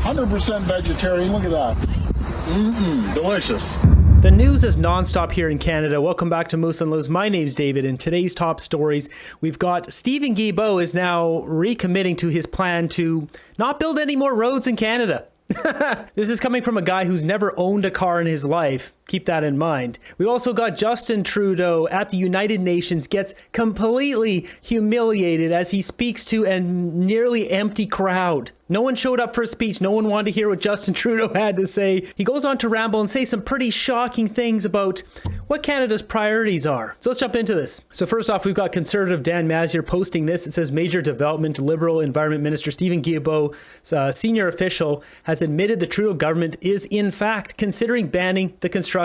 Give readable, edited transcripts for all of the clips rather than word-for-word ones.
100% vegetarian. Look at that. Delicious. The news is nonstop here in Canada. Welcome back to Moose and Loose. My name's David. In today's top stories, we've got Stephen Guilbeault is now recommitting to his plan to not build any more roads in Canada. This is coming from a guy who's never owned a car in his life. Keep that in mind. We've also got Justin Trudeau at the United Nations gets completely humiliated as he speaks to a nearly empty crowd. No one showed up for a speech. No one wanted to hear what Justin Trudeau had to say. He goes on to ramble and say some pretty shocking things about what Canada's priorities are. So let's jump into this. So first off, we've got Conservative Dan Mazier posting this. It says Major Development Liberal Environment Minister Stephen Guilbeault, senior official, has admitted the Trudeau government is in fact considering banning the construction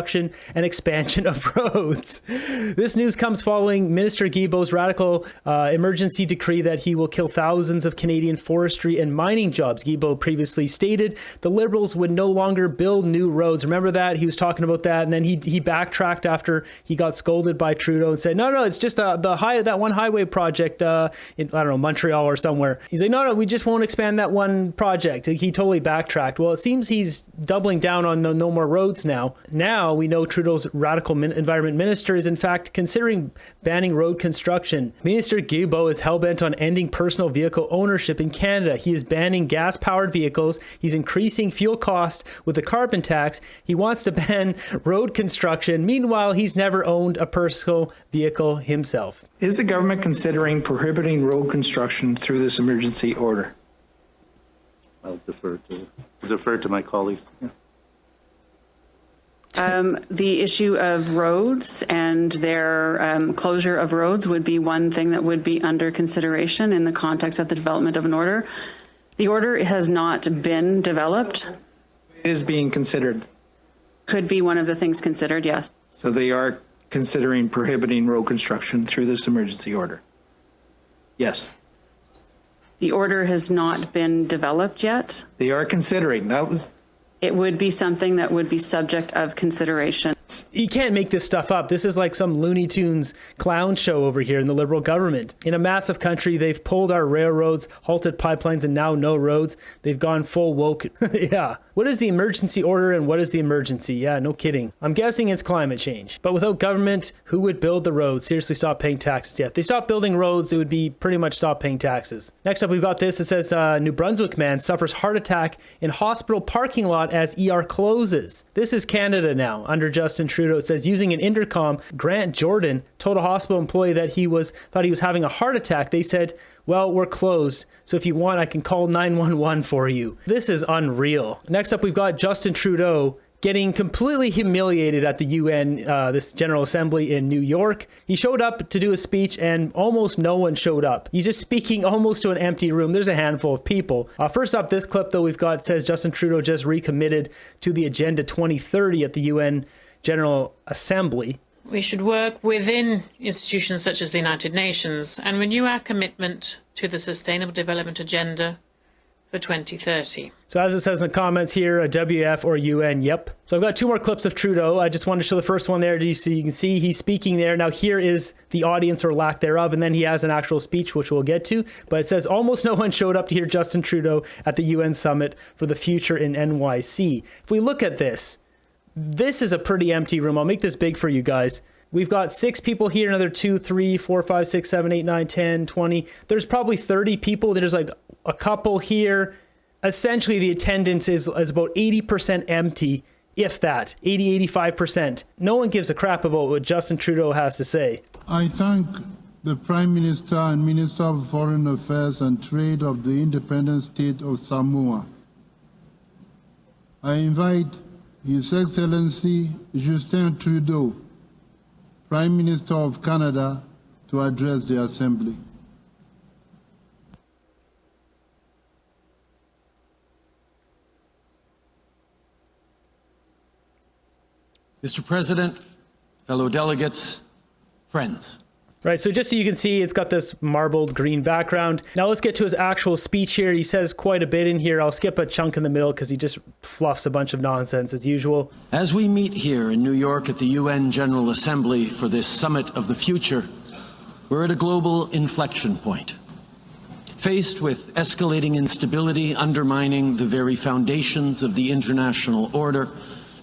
and expansion of roads. This news comes following Minister Guilbeault's radical emergency decree that he will kill thousands of Canadian forestry and mining jobs. Guilbeault previously stated the Liberals would no longer build new roads. Remember that? He was talking about that, and then he backtracked after he got scolded by Trudeau and said, no, it's just that one highway project in, I don't know, Montreal or somewhere. He's like, no, we just won't expand that one project. He totally backtracked. Well, it seems he's doubling down on no more roads now. Now we know Trudeau's radical environment minister is in fact considering banning road construction. Minister Guilbeault is hellbent on ending personal vehicle ownership in Canada. He is banning gas-powered vehicles. He's increasing fuel costs with the carbon tax. He wants to ban road construction. Meanwhile, he's never owned a personal vehicle himself. Is the government considering prohibiting road construction through this emergency order? I'll defer to my colleagues. Yeah. The issue of roads and their closure of roads would be one thing that would be under consideration in the context of the development of an order. The order has not been developed. It is being considered. Could be one of the things considered, yes. So they are considering prohibiting road construction through this emergency order? Yes. The order has not been developed yet. They are considering. It would be something that would be subject of consideration. You can't make this stuff up. This is like some Looney Tunes clown show over here in the Liberal government. In a massive country, they've pulled our railroads, halted pipelines, and now no roads. They've gone full woke. Yeah. What is the emergency order and what is the emergency? Yeah, no kidding. I'm guessing it's climate change. But without government, who would build the roads? Seriously, stop paying taxes. Yeah, if they stop building roads, it would be pretty much stop paying taxes. Next up, we've got this. It says New Brunswick man suffers heart attack in hospital parking lot as ER closes. This is Canada now under Justin Trudeau. It says using an intercom, Grant Jordan told a hospital employee that thought he was having a heart attack. They said, well, we're closed, so if you want, I can call 911 for you. This is unreal. Next up, we've got Justin Trudeau getting completely humiliated at the UN, this General Assembly in New York. He showed up to do a speech and almost no one showed up. He's just speaking almost to an empty room. There's a handful of people. First up, this clip, though, we've got says Justin Trudeau just recommitted to the Agenda 2030 at the UN General Assembly. We should work within institutions such as the United Nations and renew our commitment to the Sustainable Development Agenda for 2030. So as it says in the comments here, a WF or UN, yep. So I've got two more clips of Trudeau. I just wanted to show the first one there so you can see he's speaking there. Now here is the audience or lack thereof, and then he has an actual speech, which we'll get to. But it says almost no one showed up to hear Justin Trudeau at the UN Summit for the Future in NYC. If we look at this, this is a pretty empty room. I'll make this big for you guys. We've got 6 people here, another 2, 3, 4, 5, 6, 7, 8, 9, 10, 20. There's probably 30 people. There's like a couple here. Essentially, the attendance is about 80% empty, if that, 80, 85%. No one gives a crap about what Justin Trudeau has to say. I thank the Prime Minister and Minister of Foreign Affairs and Trade of the independent state of Samoa. I invite His Excellency Justin Trudeau, Prime Minister of Canada, to address the Assembly. Mr. President, fellow delegates, friends. Right, so just so you can see, it's got this marbled green background. Now let's get to his actual speech here. He says quite a bit in here. I'll skip a chunk in the middle because he just fluffs a bunch of nonsense as usual. As we meet here in New York at the UN General Assembly for this Summit of the Future, we're at a global inflection point. Faced with escalating instability undermining the very foundations of the international order,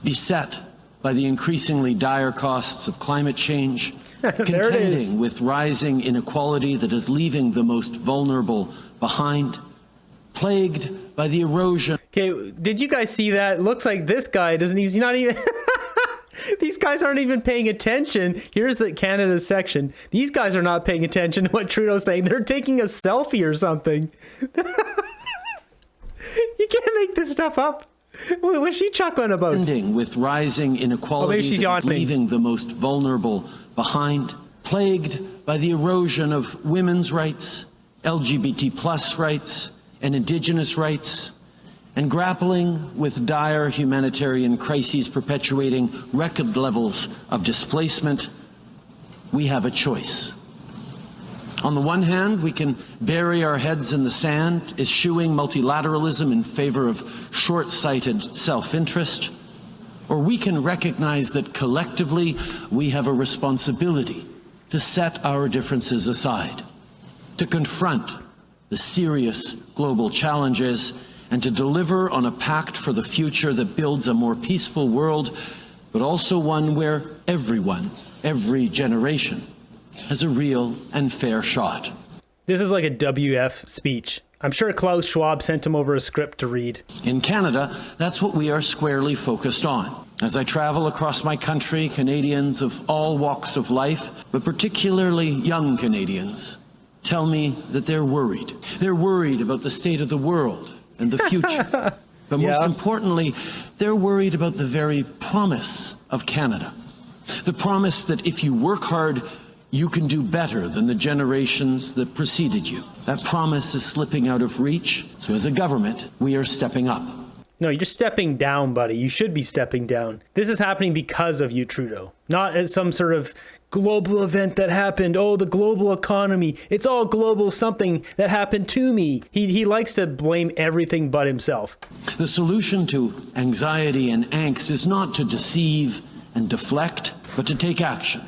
beset by the increasingly dire costs of climate change, contending with rising inequality that is leaving the most vulnerable behind, plagued by the erosion. Okay, did you guys see that? Looks like this guy doesn't, he's not even, these guys aren't even paying attention. Here's the Canada section. These guys are not paying attention to what Trudeau's saying. They're taking a selfie or something. You can't make this stuff up. What was she chuckling about? With rising inequality that is leaving the most vulnerable behind, plagued by the erosion of women's rights, LGBT+ rights, and Indigenous rights, and grappling with dire humanitarian crises perpetuating record levels of displacement, we have a choice. On the one hand, we can bury our heads in the sand, eschewing multilateralism in favor of short-sighted self-interest, or we can recognize that collectively we have a responsibility to set our differences aside, to confront the serious global challenges, and to deliver on a pact for the future that builds a more peaceful world, but also one where everyone, every generation, has a real and fair shot. This is like a WF speech. I'm sure Klaus Schwab sent him over a script to read. In Canada, that's what we are squarely focused on. As I travel across my country, Canadians of all walks of life, but particularly young Canadians, tell me that they're worried. They're worried about the state of the world and the future. But most importantly, they're worried about the very promise of Canada. The promise that if you work hard, you can do better than the generations that preceded you. That promise is slipping out of reach. So as a government, we are stepping up. No, you're stepping down, buddy. You should be stepping down. This is happening because of you, Trudeau. Not as some sort of global event that happened. Oh, the global economy. It's all global something that happened to me. He likes to blame everything but himself. The solution to anxiety and angst is not to deceive and deflect, but to take action.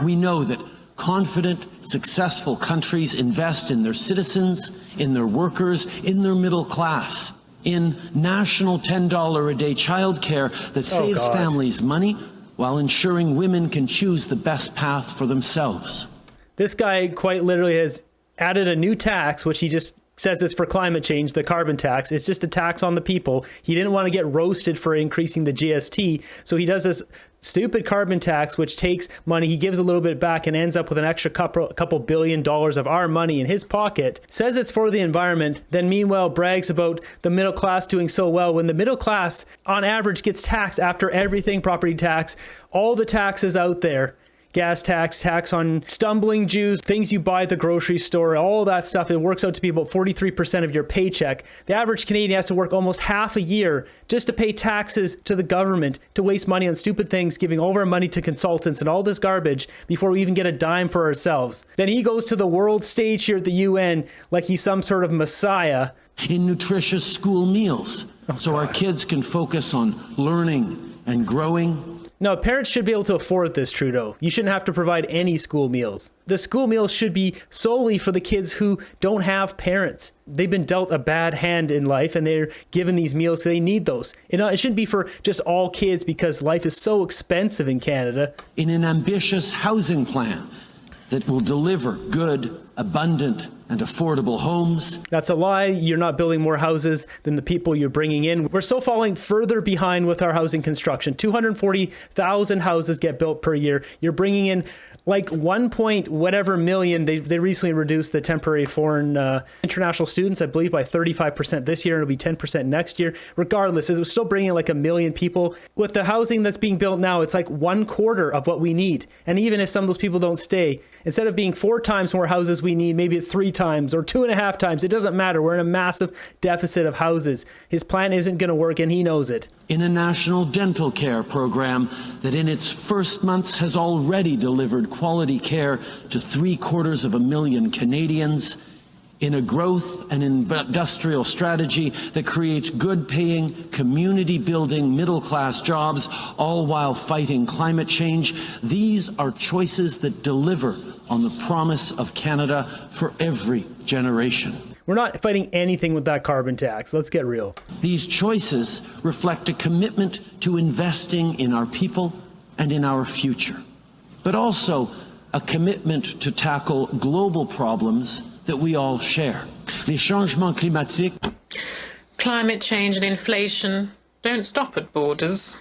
We know that confident, successful countries invest in their citizens, in their workers, in their middle class, in national $10 a day childcare that saves families money while ensuring women can choose the best path for themselves. This guy quite literally has added a new tax, which he just says is for climate change, the carbon tax. It's just a tax on the people. He didn't want to get roasted for increasing the GST, so he does this stupid carbon tax, which takes money, he gives a little bit back and ends up with an extra couple $1 billion of our money in his pocket, says it's for the environment, then meanwhile brags about the middle class doing so well when the middle class on average gets taxed after everything, property tax, all the taxes out there. Gas tax, tax on stumbling Jews, things you buy at the grocery store, all that stuff. It works out to be about 43% of your paycheck. The average Canadian has to work almost half a year just to pay taxes to the government, to waste money on stupid things, giving all of our money to consultants and all this garbage before we even get a dime for ourselves. Then he goes to the world stage here at the UN like he's some sort of messiah. In nutritious school meals, so our kids can focus on learning and growing. No, parents should be able to afford this, Trudeau. You shouldn't have to provide any school meals. The school meals should be solely for the kids who don't have parents. They've been dealt a bad hand in life and they're given these meals, so they need those. It shouldn't be for just all kids because life is so expensive in Canada. In an ambitious housing plan that will deliver good, abundant, and affordable homes. That's a lie. You're not building more houses than the people you're bringing in. We're still falling further behind with our housing construction. 240,000 houses get built per year. You're bringing in like 1 point whatever million. They recently reduced the temporary foreign international students, I believe, by 35% this year. It'll be 10% next year. Regardless, it was still bringing like 1 million people. With the housing that's being built now, it's like 1/4 of what we need. And even if some of those people don't stay, instead of being 4 times more houses we need, maybe it's 3 times or 2.5 times. It doesn't matter. We're in a massive deficit of houses. His plan isn't going to work, and he knows it. In a national dental care program that in its first months has already delivered quality care to 750,000 Canadians, in a growth and industrial strategy that creates good-paying, community-building, middle-class jobs, all while fighting climate change. These are choices that deliver on the promise of Canada for every generation. We're not fighting anything with that carbon tax. Let's get real. These choices reflect a commitment to investing in our people and in our future, but also a commitment to tackle global problems that we all share. Les changements climatiques. Climate change and inflation don't stop at borders.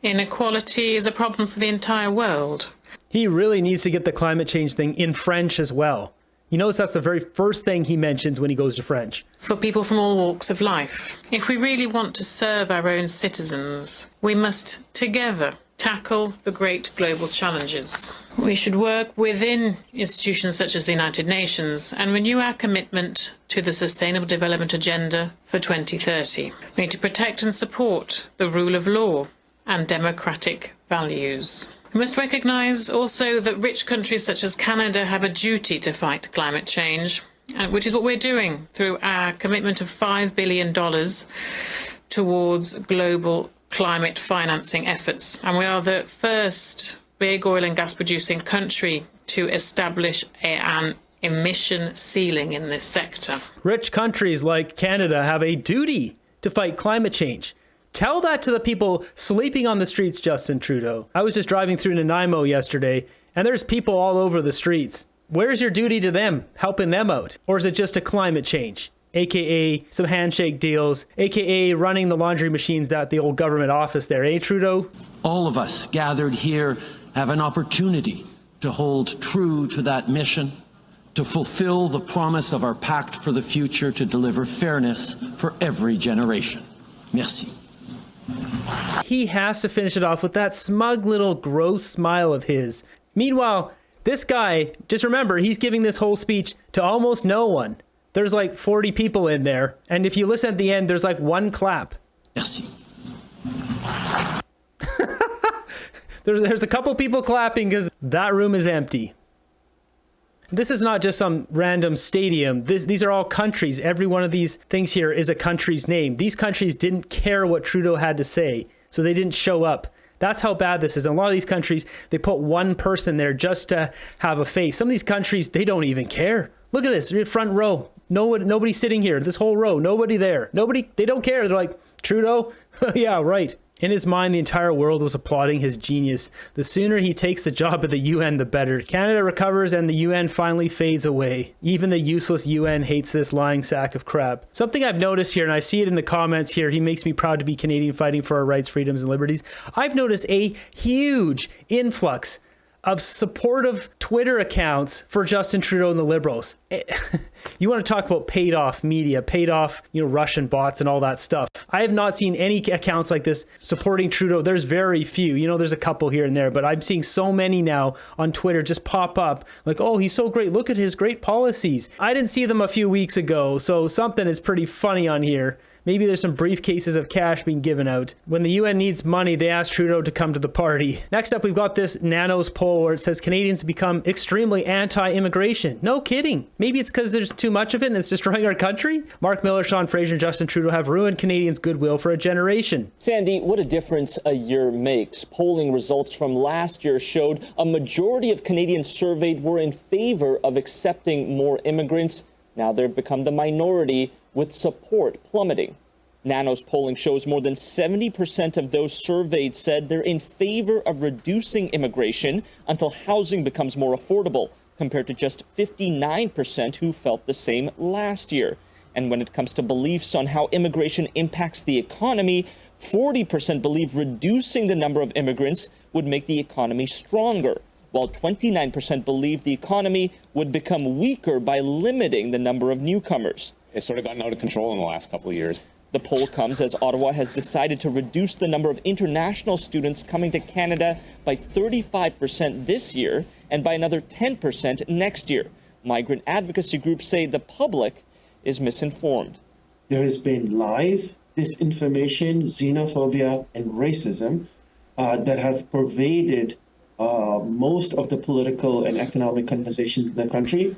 Inequality is a problem for the entire world. He really needs to get the climate change thing in French as well. You notice that's the very first thing he mentions when he goes to French. For people from all walks of life. If we really want to serve our own citizens, we must together tackle the great global challenges. We should work within institutions such as the United Nations and renew our commitment to the Sustainable Development Agenda for 2030. We need to protect and support the rule of law and democratic values. We must recognise also that rich countries such as Canada have a duty to fight climate change, which is what we're doing through our commitment of $5 billion towards global climate financing efforts. And we are the first big oil and gas producing country to establish an emission ceiling in this sector. Rich countries like Canada have a duty to fight climate change. Tell that to the people sleeping on the streets, Justin Trudeau. I was just driving through Nanaimo yesterday, and there's people all over the streets. Where's your duty to them, helping them out? Or is it just a climate change, aka some handshake deals, aka running the laundry machines at the old government office there, eh, Trudeau? All of us gathered here have an opportunity to hold true to that mission, to fulfill the promise of our Pact for the Future to deliver fairness for every generation. Merci. He has to finish it off with that smug little gross smile of his. Meanwhile, this guy, just remember, he's giving this whole speech to almost no one. There's like 40 people in there, and if you listen at the end, there's like one clap. Merci. There's a couple people clapping because that room is empty. This is not just some random stadium. These are all countries. Every one of these things here is a country's name. These countries didn't care what Trudeau had to say, so they didn't show up. That's how bad this is. In a lot of these countries, they put one person there just to have a face. Some of these countries, they don't even care. Look at this, front row. Nobody sitting here. This whole row, nobody there. They don't care. They're like, Trudeau? Yeah, right. In his mind, the entire world was applauding his genius. The sooner he takes the job at the UN, the better. Canada recovers and the UN finally fades away. Even the useless UN hates this lying sack of crap. Something I've noticed here, and I see it in the comments here, he makes me proud to be Canadian, fighting for our rights, freedoms, and liberties. I've noticed a huge influx of supportive Twitter accounts for Justin Trudeau and the Liberals. You want to talk about paid off media, paid off, Russian bots and all that stuff. I have not seen any accounts like this supporting Trudeau. There's very few, there's a couple here and there, but I'm seeing so many now on Twitter just pop up like, oh, he's so great. Look at his great policies. I didn't see them a few weeks ago, so something is pretty funny on here. Maybe there's some briefcases of cash being given out. When the UN needs money, they ask Trudeau to come to the party. Next up, we've got this Nanos poll where it says Canadians become extremely anti-immigration. No kidding. Maybe it's because there's too much of it and it's destroying our country? Mark Miller, Sean Fraser, and Justin Trudeau have ruined Canadians' goodwill for a generation. Sandy, what a difference a year makes. Polling results from last year showed a majority of Canadians surveyed were in favor of accepting more immigrants. Now they've become the minority, with support plummeting. Nanos polling shows more than 70% of those surveyed said they're in favor of reducing immigration until housing becomes more affordable, compared to just 59% who felt the same last year. And when it comes to beliefs on how immigration impacts the economy, 40% believe reducing the number of immigrants would make the economy stronger, while 29% believe the economy would become weaker by limiting the number of newcomers. It's sort of gotten out of control in the last couple of years. The poll comes as Ottawa has decided to reduce the number of international students coming to Canada by 35% this year and by another 10% next year. Migrant advocacy groups say the public is misinformed. There has been lies, disinformation, xenophobia, and racism that have pervaded most of the political and economic conversations in the country.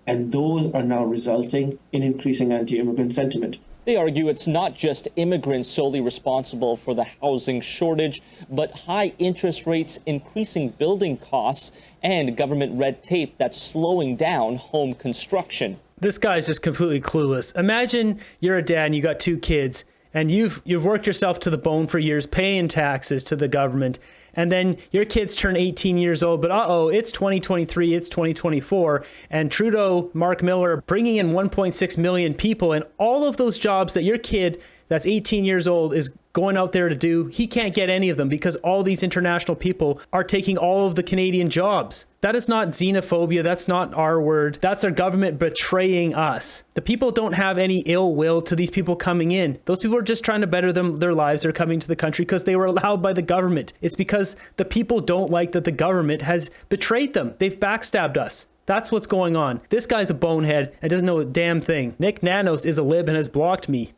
And those are now resulting in increasing anti-immigrant sentiment. They argue it's not just immigrants solely responsible for the housing shortage, but high interest rates, increasing building costs, and government red tape that's slowing down home construction. This guy's just completely clueless. Imagine you're a dad and you got 2 kids and you've worked yourself to the bone for years paying taxes to the government. And then your kids turn 18 years old, but it's 2023, it's 2024, and Trudeau, Mark Miller are bringing in 1.6 million people, and all of those jobs that your kid that's 18 years old is going out there to do, he can't get any of them because all these international people are taking all of the Canadian jobs. That is not xenophobia. That's not our word. That's our government betraying us. The people don't have any ill will to these people coming in. Those people are just trying to better their lives. They're coming to the country because they were allowed by the government. It's because the people don't like that the government has betrayed them. They've backstabbed us. That's what's going on. This guy's a bonehead and doesn't know a damn thing. Nick Nanos is a lib and has blocked me.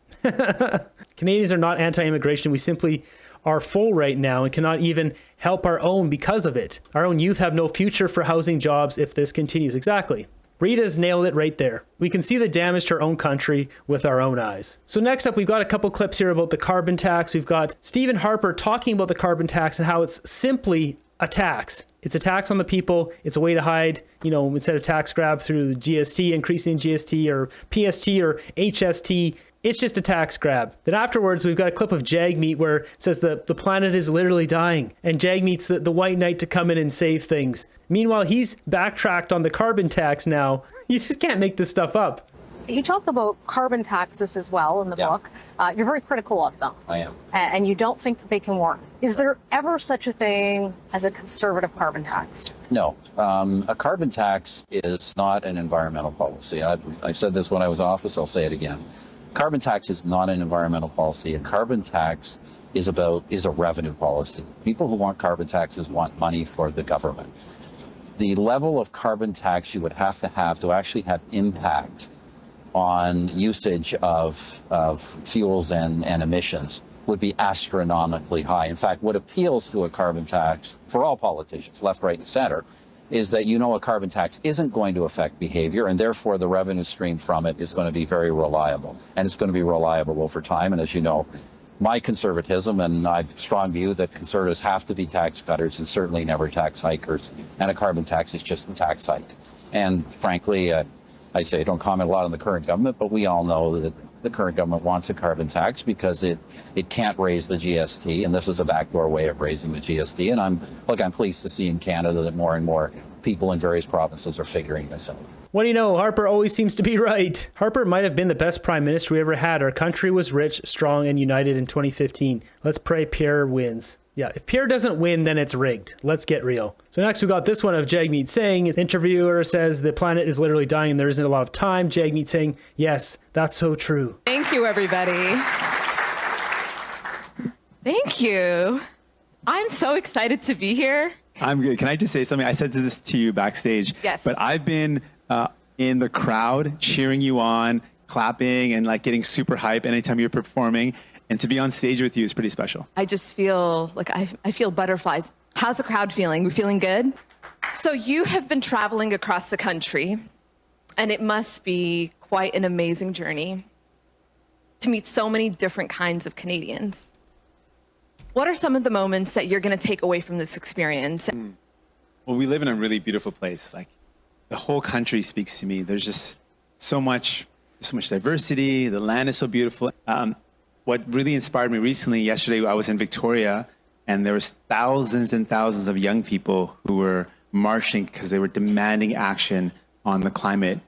Canadians are not anti-immigration. We simply are full right now and cannot even help our own because of it. Our own youth have no future for housing jobs if this continues. Exactly. Rita's nailed it right there. We can see the damage to our own country with our own eyes. So next up, we've got a couple clips here about the carbon tax. We've got Stephen Harper talking about the carbon tax and how it's simply a tax. It's a tax on the people. It's a way to hide, instead of tax grab through GST, increasing GST or PST or HST, it's just a tax grab. Then afterwards, we've got a clip of Jagmeet where it says the planet is literally dying. And Jagmeet's the white knight to come in and save things. Meanwhile, he's backtracked on the carbon tax now. You just can't make this stuff up. You talk about carbon taxes as well in the book. You're very critical of them. I am. And you don't think that they can work. Is there ever such a thing as a conservative carbon tax? No. A carbon tax is not an environmental policy. I've said this when I was in office. I'll say it again. Carbon tax is not an environmental policy. A carbon tax is a revenue policy. People who want carbon taxes want money for the government. The level of carbon tax you would have to actually have impact on usage of fuels and emissions would be astronomically high. In fact, what appeals to a carbon tax for all politicians, left, right, and center, is that a carbon tax isn't going to affect behavior, and therefore the revenue stream from it is going to be very reliable, and it's going to be reliable over time. And as you know, my conservatism, and I strong view that conservatives have to be tax cutters and certainly never tax hikers, and a carbon tax is just a tax hike. And frankly, I say don't comment a lot on the current government, but we all know that the current government wants a carbon tax because it can't raise the GST, and this is a backdoor way of raising the GST. And I'm pleased to see in Canada that more and more people in various provinces are figuring this out. What do you know? Harper always seems to be right. Harper might have been the best prime minister we ever had. Our country was rich, strong, and united in 2015. Let's pray Pierre wins. Yeah, if Pierre doesn't win, then it's rigged. Let's get real. So next we got this one of Jagmeet saying, his interviewer says the planet is literally dying and there isn't a lot of time. Jagmeet saying, yes, that's so true. Thank you, everybody. Thank you. I'm so excited to be here. I'm good. Can I just say something? I said this to you backstage. Yes. But I've been in the crowd cheering you on, clapping, and getting super hype anytime you're performing. And to be on stage with you is pretty special. I just feel like I feel butterflies. How's the crowd feeling? We feeling good? So you have been traveling across the country, and it must be quite an amazing journey to meet so many different kinds of Canadians. What are some of the moments that you're going to take away from this experience? Well, we live in a really beautiful place. The whole country speaks to me. There's just so much diversity. The land is so beautiful. What really inspired me recently, yesterday I was in Victoria, and there was thousands and thousands of young people who were marching because they were demanding action on the climate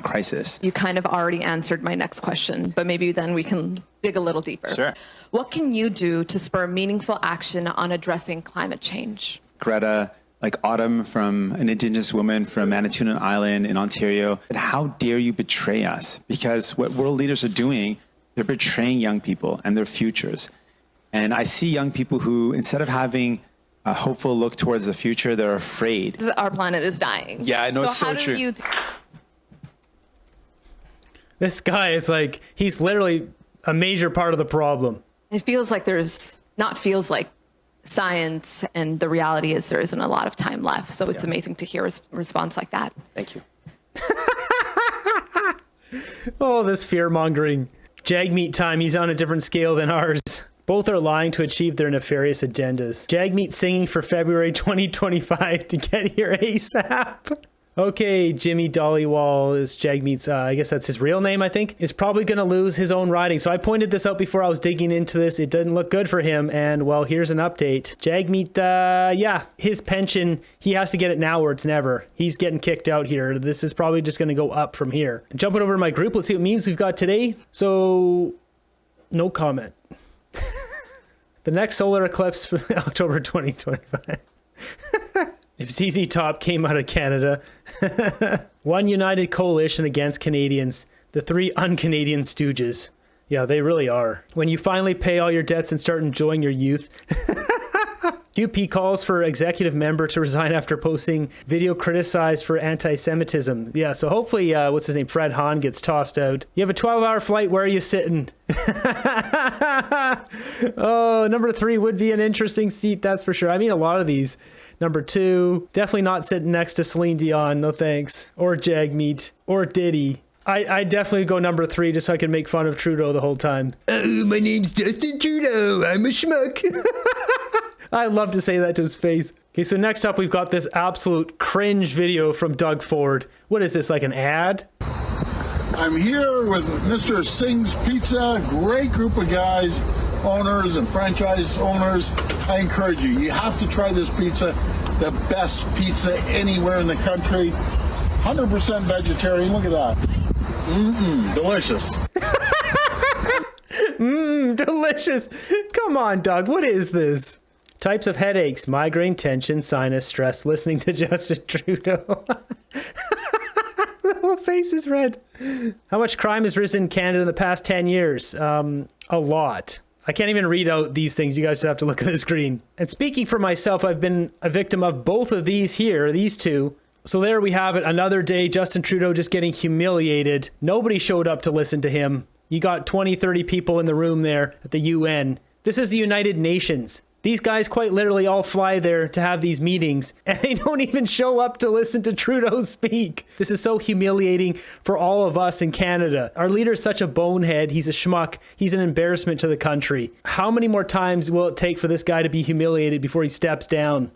crisis. You kind of already answered my next question, but maybe then we can dig a little deeper. Sure. What can you do to spur meaningful action on addressing climate change? Greta, Autumn, from an Indigenous woman from Manitoulin Island in Ontario, how dare you betray us? Because what world leaders are doing, they're betraying young people and their futures. And I see young people who, instead of having a hopeful look towards the future, they're afraid. Our planet is dying. Yeah, I know, it's so true. This guy is he's literally a major part of the problem. It feels like science, and the reality is there isn't a lot of time left. So it's amazing to hear a response like that. Thank you. Oh, this fear-mongering. Jagmeet time. He's on a different scale than ours. Both are lying to achieve their nefarious agendas. Jagmeet singing for February 2025 to get here ASAP. Okay, Jimmy Dollywall is Jagmeet's, I guess that's his real name, I think, is probably going to lose his own riding. So I pointed this out before I was digging into this. It didn't look good for him. And, well, here's an update. Jagmeet, yeah, his pension, he has to get it now or it's never. He's getting kicked out here. This is probably just going to go up from here. Jumping over to my group, let's see what memes we've got today. So, no comment. The next solar eclipse for October 2025. If ZZ Top came out of Canada. One united coalition against Canadians. The three un-Canadian stooges. Yeah, they really are. When you finally pay all your debts and start enjoying your youth. QP calls for executive member to resign after posting video criticized for anti-Semitism. Yeah, so hopefully, what's his name? Fred Hahn gets tossed out. You have a 12-hour flight. Where are you sitting? Oh, number 3 would be an interesting seat, that's for sure. I mean, a lot of these. Number 2, definitely not sitting next to Celine Dion. No thanks. Or Jagmeet. Or Diddy. I definitely go number 3 just so I can make fun of Trudeau the whole time. Oh, my name's Justin Trudeau. I'm a schmuck. I love to say that to his face. Okay, so next up we've got this absolute cringe video from Doug Ford. What is this, like an ad? I'm here with Mr. Singh's Pizza. Great group of guys, owners and franchise owners. I encourage you. You have to try this pizza. The best pizza anywhere in the country. 100% vegetarian. Look at that. Delicious. Delicious. Come on, Doug. What is this? Types of headaches: migraine, tension, sinus, stress. Listening to Justin Trudeau. The whole face is red. How much crime has risen in Canada in the past 10 years? A lot. I can't even read out these things. You guys just have to look at the screen. And speaking for myself, I've been a victim of both of these here, these two. So there we have it. Another day, Justin Trudeau just getting humiliated. Nobody showed up to listen to him. You got 20, 30 people in the room there at the UN. This is the United Nations. These guys quite literally all fly there to have these meetings, and they don't even show up to listen to Trudeau speak. This is so humiliating for all of us in Canada. Our leader is such a bonehead. He's a schmuck. He's an embarrassment to the country. How many more times will it take for this guy to be humiliated before he steps down?